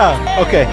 Okay.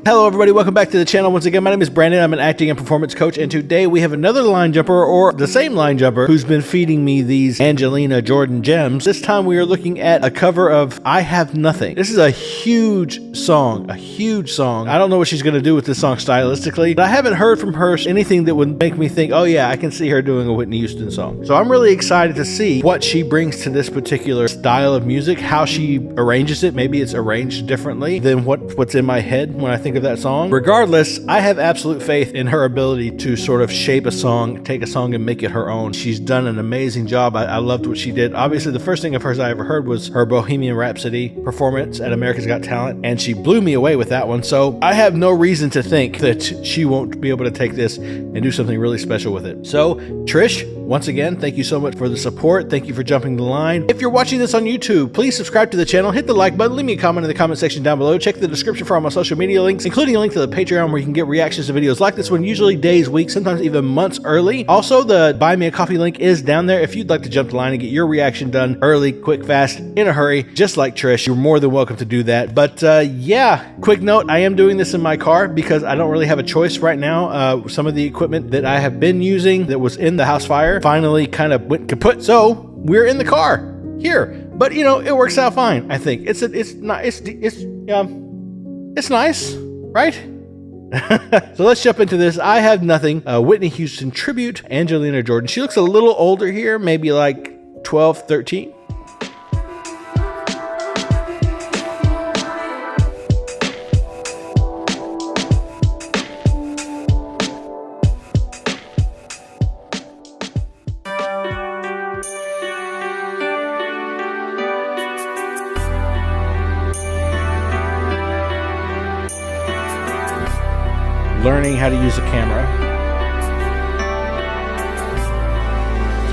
Hello everybody, welcome back to the channel. Once again, my name is Brandon. I'm an acting and performance coach, and today we have another line jumper, or the same line jumper, who's been feeding me these Angelina Jordan gems. This time we are looking at a cover of I Have Nothing. This is a huge song. I don't know what she's going to do with this song stylistically, but I haven't heard from her anything that would make me think, oh yeah, I can see her doing a Whitney Houston song. So I'm really excited to see what she brings to this particular style of music, how she arranges it. Maybe it's arranged differently than what's in my head when I think of that song. Regardless, I have absolute faith in her ability to sort of shape a song, take a song and make it her own. She's done an amazing job. I loved what she did. Obviously, the first thing of hers I ever heard was her Bohemian Rhapsody performance at America's Got Talent, and she blew me away with that one. So I have no reason to think that she won't be able to take this and do something really special with it. So, Trish, once again, thank you so much for the support. Thank you for jumping the line. If you're watching this on YouTube, please subscribe to the channel, hit the like button, leave me a comment in the comment section down below. Check the description for all my social media links, including a link to the Patreon where you can get reactions to videos like this one, usually days, weeks, sometimes even months early. Also, the Buy Me a Coffee link is down there if you'd like to jump the line and get your reaction done early, quick, fast, in a hurry, just like Trish. You're more than welcome to do that. But yeah, quick note, I am doing this in my car because I don't really have a choice right now. Some of the equipment that I have been using that was in the house fire finally kind of went kaput, so we're in the car here. But you know, it works out fine. I think it's nice, right? So let's jump into this. I Have Nothing, a Whitney Houston tribute, Angelina Jordan. She looks a little older here, maybe like 12, 13. Learning how to use a camera.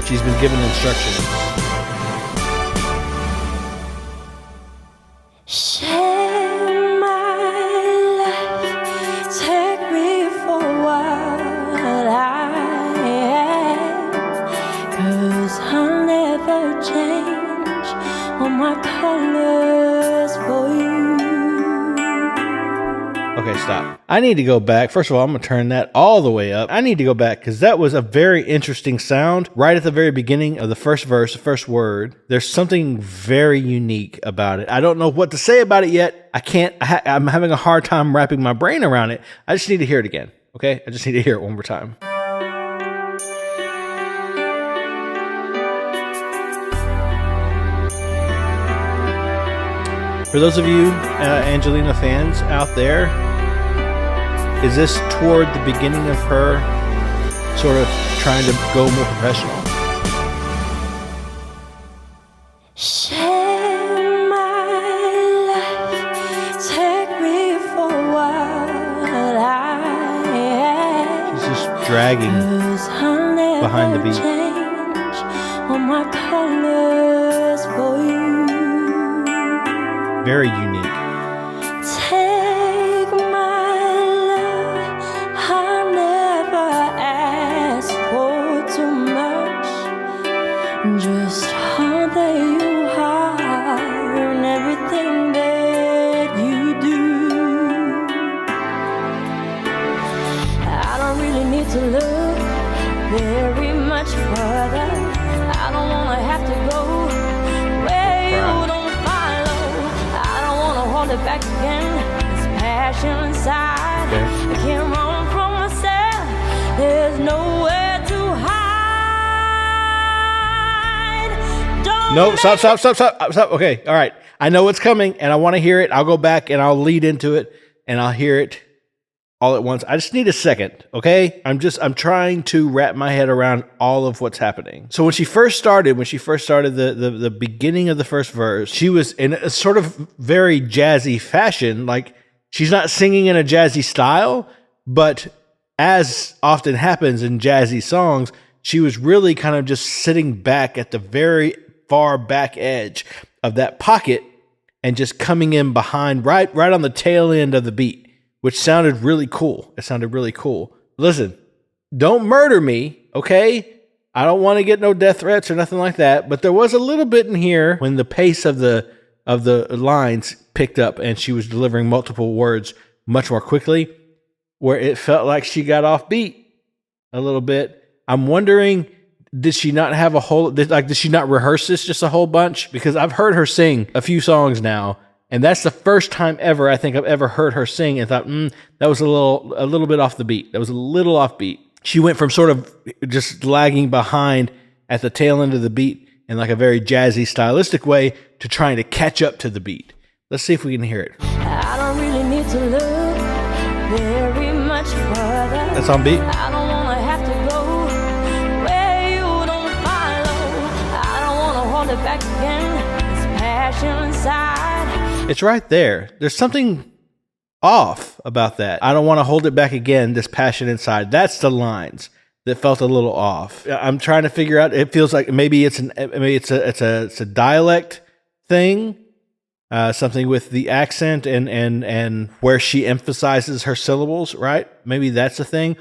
She's been given instructions. Share my life, take me for what I am, 'cause I'll never change all my colors for you. Okay, stop. I need to go back. First of all, I'm going to turn that all the way up. I need to go back because that was a very interesting sound right at the very beginning of the first verse, the first word. There's something very unique about it. I don't know what to say about it yet. I'm having a hard time wrapping my brain around it. I just need to hear it again. Okay? I just need to hear it one more time. For those of you Angelina fans out there, is this toward the beginning of her sort of trying to go more professional? Share my life, take me for what I am. She's just dragging behind the beat. Change all my colors for you. Very unique. Take my love, I never asked for too much. Just all that you are and everything that you do. I don't really need to look very much further. I don't wanna have to go where you don't. Hold it back again, this passion inside. I can't run from myself, there's nowhere to hide. No, stop. Okay, all right. I know what's coming and I want to hear it. I'll go back and I'll lead into it and I'll hear it all at once. I just need a second, okay? I'm trying to wrap my head around all of what's happening. So when she first started the beginning of the first verse, she was in a sort of very jazzy fashion. Like, she's not singing in a jazzy style, but as often happens in jazzy songs, she was really kind of just sitting back at the very far back edge of that pocket and just coming in behind right on the tail end of the beat, which sounded really cool. It sounded really cool. Listen, don't murder me, okay? I don't want to get no death threats or nothing like that, but there was a little bit in here when the pace of the lines picked up and she was delivering multiple words much more quickly, where it felt like she got off beat a little bit. I'm wondering, did she not have did she not rehearse this just a whole bunch? Because I've heard her sing a few songs now, and that's the first time ever I think I've ever heard her sing and thought, that was a little bit off the beat. That was a little off beat. She went from sort of just lagging behind at the tail end of the beat in like a very jazzy stylistic way to trying to catch up to the beat. Let's see if we can hear it. I don't really need to look very much further. That's on beat. I don't wanna have to go where you don't follow. I don't wanna hold it back again. This passion inside. It's right there. There's something off about that. I don't want to hold it back again. This passion inside. That's the lines that felt a little off. I'm trying to figure out. It feels like maybe it's a dialect thing. Something with the accent and where she emphasizes her syllables, right? Maybe that's a thing.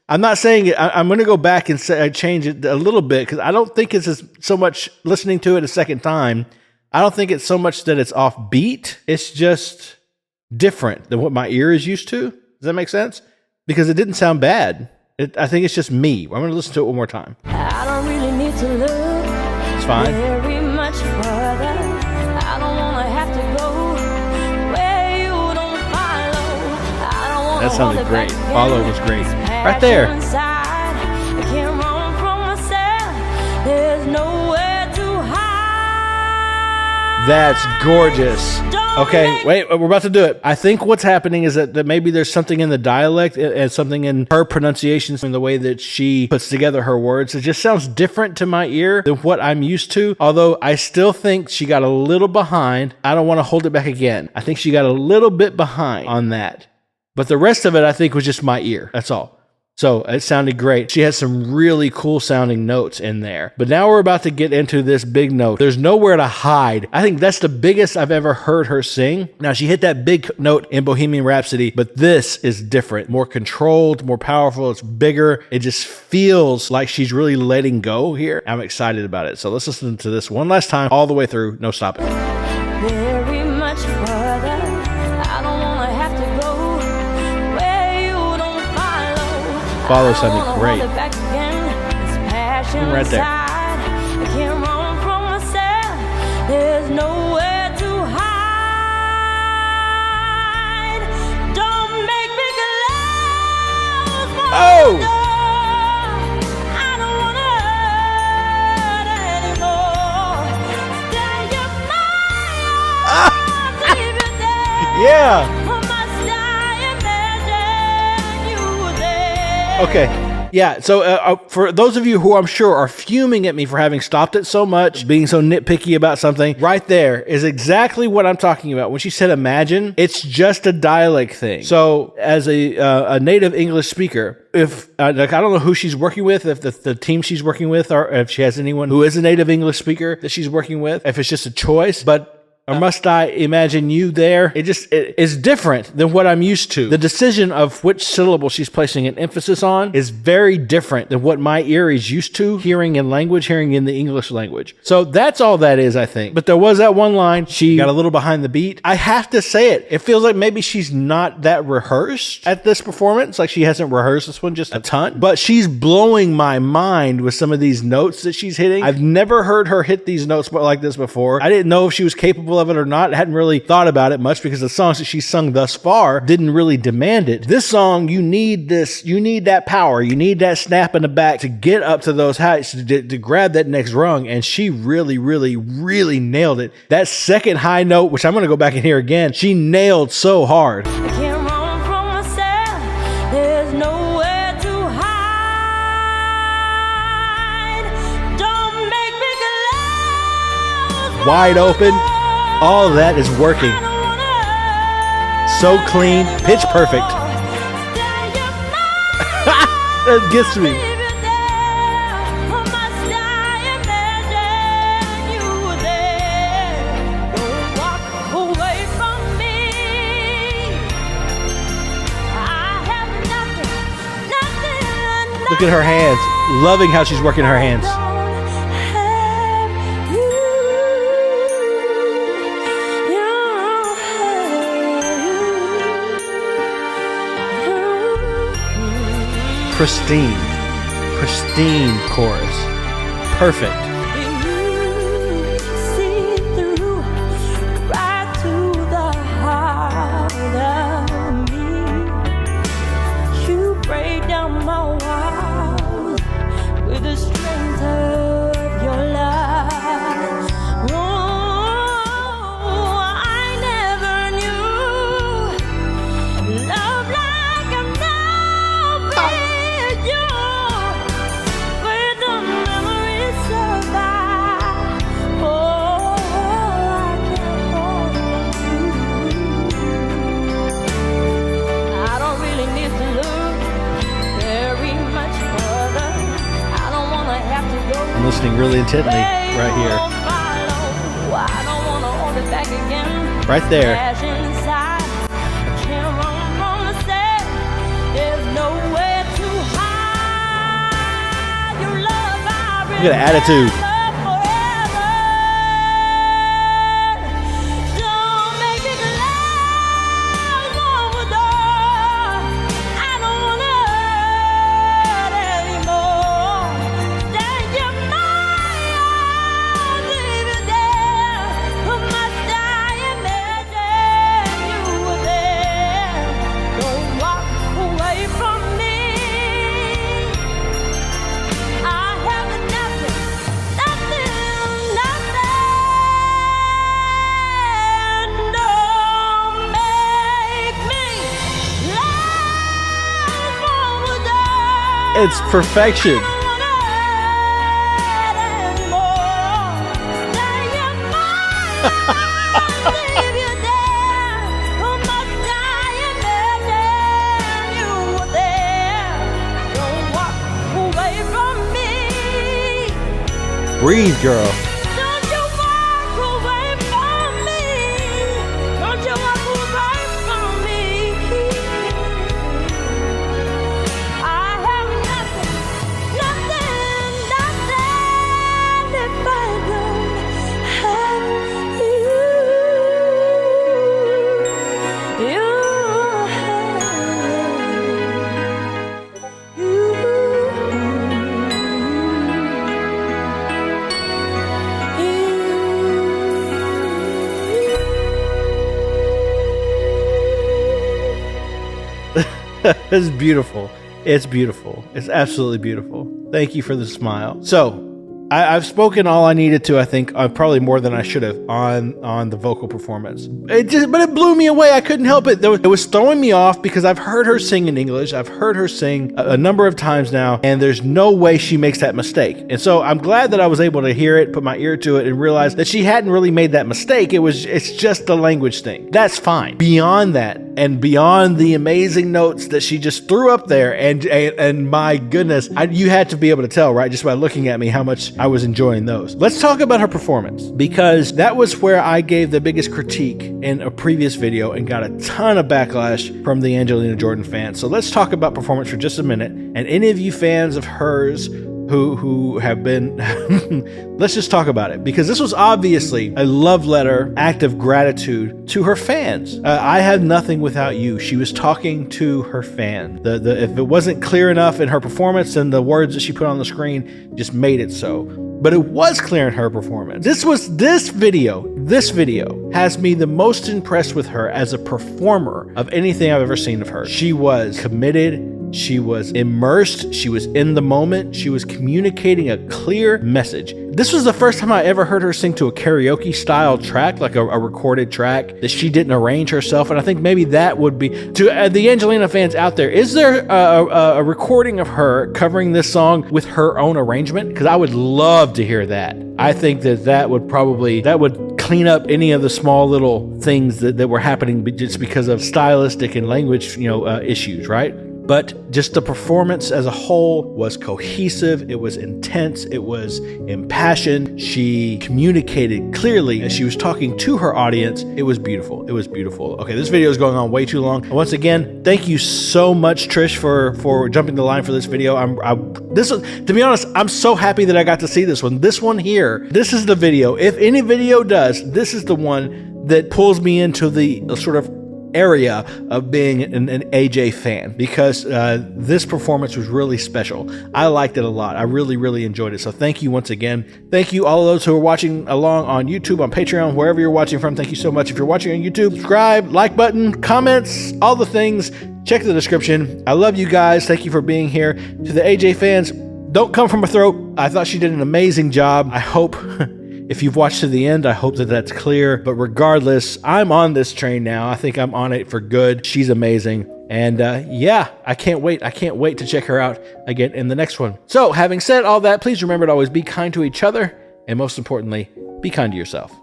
I'm not saying it. I'm going to go back and change it a little bit because I don't think it's so much listening to it a second time. I don't think it's so much that it's off beat. It's just different than what my ear is used to. Does that make sense? Because it didn't sound bad. I think it's just me. I'm going to listen to it one more time. I don't really need to look. It's fine. Very much further. I don't wanna have to go where you don't follow. I don't wanna That sounded hold it great. back again. Follow was great. This Right there. passion inside. I can't run from myself. There's nowhere to hide. That's gorgeous. Okay, wait, we're about to do it. I think what's happening is that maybe there's something in the dialect and something in her pronunciations and the way that she puts together her words. It just sounds different to my ear than what I'm used to. Although I still think she got a little behind. I don't want to hold it back again. I think she got a little bit behind on that. But the rest of it, I think, was just my ear. That's all. So it sounded great. She has some really cool sounding notes in there. But now we're about to get into this big note. There's nowhere to hide. I think that's the biggest I've ever heard her sing. Now, she hit that big note in Bohemian Rhapsody, but this is different, more controlled, more powerful. It's bigger. It just feels like she's really letting go here. I'm excited about it. So let's listen to this one last time, all the way through, no stopping. Very much further. I don't wanna have to go where you don't follow. Follow sounded great. Right there. I can't run from myself. There's nowhere to hide. Don't make me close my door. I don't wanna hurt anymore. Stay in my arms, leave you there. Yeah. Must I imagine you were there. Okay. Yeah, so for those of you who I'm sure are fuming at me for having stopped it so much, being so nitpicky about something, right there is exactly what I'm talking about. When she said imagine, it's just a dialect thing. So as a native English speaker, if I don't know who she's working with, if the team she's working with, or if she has anyone who is a native English speaker that she's working with, if it's just a choice, but or must I imagine you there? It is different than what I'm used to. The decision of which syllable she's placing an emphasis on is very different than what my ear is used to hearing in the English language. So that's all that is, I think. But there was that one line. She got a little behind the beat. I have to say it. It feels like maybe she's not that rehearsed at this performance. Like she hasn't rehearsed this one just a ton. But she's blowing my mind with some of these notes that she's hitting. I've never heard her hit these notes like this before. I didn't know if she was capable of it or not. I hadn't really thought about it much because the songs that she's sung thus far didn't really demand it. This song, you need that power. You need that snap in the back to get up to those heights, to grab that next rung. And she really, really, really nailed it. That second high note, which I'm going to go back and hear again, she nailed so hard. I can't run from myself. There's nowhere to hide. Don't make me close my Wide open. All of that is working. So clean, pitch perfect. That gets me. Look at her hands. Loving how she's working her hands. pristine chorus. Perfect. You see through right to the heart of me. You break down my walls with the strength of your love. Oh, I never knew love like I've known with you. With the memories survive. Oh, I can't hold you. I don't really need to look very much further. I don't wanna have to go. I'm listening really intently right here. I don't wanna hold it back again. Right there. Crash inside. I can't run from the set. There's no way to hide your love. I Look at the attitude. forever. Don't make it last overdone. I don't wanna hurt anymore. Stand your mind, leave it there. Must I imagine you were there? Don't walk away from me. I have nothing, nothing, nothing. Don't make me last overdone. It's perfection. Breathe, girl. Don't you walk away from me. Don't you walk away from me. I have nothing, nothing, nothing if I don't have you. You have It's beautiful. It's beautiful. It's absolutely beautiful. Thank you for the smile. So, I've spoken all I needed to, I think, probably more than I should have on the vocal performance. But it blew me away. I couldn't help it. It was throwing me off because I've heard her sing in English. I've heard her sing a number of times now, and there's no way she makes that mistake. And so I'm glad that I was able to hear it, put my ear to it, and realize that she hadn't really made that mistake. It's just a language thing. That's fine. Beyond that, and beyond the amazing notes that she just threw up there, and my goodness, you had to be able to tell, right, just by looking at me, how much I was enjoying those. Let's talk about her performance, because that was where I gave the biggest critique in a previous video and got a ton of backlash from the Angelina Jordan fans. So let's talk about performance for just a minute. And any of you fans of hers who have been, let's just talk about it, because this was obviously a love letter, act of gratitude to her fans. I have nothing without you. She was talking to her fan. If it wasn't clear enough in her performance, then the words that she put on the screen just made it so. But it was clear in her performance. This video has me the most impressed with her as a performer of anything I've ever seen of her. She was committed. She was immersed. She was in the moment. She was communicating a clear message. This was the first time I ever heard her sing to a karaoke style track, like a recorded track that she didn't arrange herself. And I think maybe that would be, to the Angelina fans out there, is there a recording of her covering this song with her own arrangement? Because I would love to hear that. I think that would clean up any of the small little things that were happening just because of stylistic and language, issues, right? But just the performance as a whole was cohesive. It was intense. It was impassioned. She communicated clearly as she was talking to her audience. It was beautiful. It was beautiful. Okay, this video is going on way too long. And once again, thank you so much, Trish, for jumping the line for this video. To be honest, I'm so happy that I got to see this one. This one here, this is the video. If any video does, this is the one that pulls me into the sort of area of being an AJ fan, because this performance was really special. I liked it a lot. I really enjoyed it. So thank you once again. Thank you all of those who are watching along on YouTube, on Patreon, wherever you're watching from. Thank you so much. If you're watching on YouTube, subscribe, like button, comments, all the things. Check the description. I love you guys. Thank you for being here. To the AJ fans, don't come from a throat. I thought she did an amazing job. I hope if you've watched to the end, I hope that that's clear. But regardless, I'm on this train now. I think I'm on it for good. She's amazing. And yeah, I can't wait. I can't wait to check her out again in the next one. So having said all that, please remember to always be kind to each other. And most importantly, be kind to yourself.